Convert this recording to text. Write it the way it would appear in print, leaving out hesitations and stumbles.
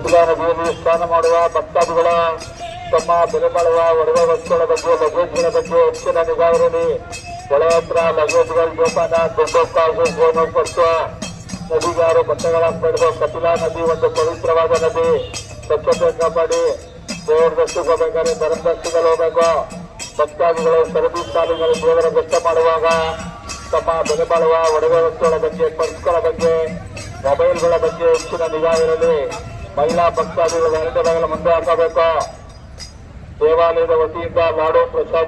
ಗದ್ದಿಗಾ ನದಿಯಲ್ಲಿ ಸ್ನಾನ ಮಾಡುವ ಭಕ್ತಾದಿಗಳ ತಮ್ಮ ಬೆಲೆ ಬಾಳುವ ಒಡವೆ ವಸ್ತುಗಳ ಬಗ್ಗೆ ಲಗೇಜ್ಗಳ ಬಗ್ಗೆ ಹೆಚ್ಚಿನ ನಿಗಾ ಇರಲಿ. ಹೊಳೆ ಹತ್ರ ಲಗೇಜ್ಗಳು ಜೋಪಾನ ದುಡ್ಡು ಫೋನು ಪಡಿಸುವ ನದಿಗಾರು ಬಟ್ಟೆಗಳ ಪಡೆದು ಕಪಿಲಾ ನದಿ ಒಂದು ಪವಿತ್ರವಾದ ನದಿ. ಸ್ವಚ್ಛತೆ ಕಾಪಾಡಿ. ದೇವರ ದರ್ಶನಕ್ಕೆ ಹೋಗ್ಬೇಕಾದ್ರೆ ಧರ್ಮದರ್ಶಿಗಳು ಹೋಗ್ಬೇಕು. ಭಕ್ತಾದಿಗಳು ಸರದಿ ಸಾಲಿಗಳು ದೇವರ ದರ್ಶನ ಮಾಡುವಾಗ ತಮ್ಮ ಬೆಲೆ ಬಾಳುವ ಒಡವೆ ವಸ್ತುಗಳ ಬಗ್ಗೆ ಪರ್ಸ್ಗಳ ಬಗ್ಗೆ ಮೊಬೈಲ್ಗಳ ಬಗ್ಗೆ ಹೆಚ್ಚಿನ ನಿಗಾ ಇರಲಿ. ಮಹಿಳಾ ಭಕ್ತಾದಿಗಳು ಮುಂದೆ ಹಾಕಬೇಕು. ದೇವಾಲಯದ ವತಿಯಿಂದ ಲಾಡು ಪ್ರಸಾದ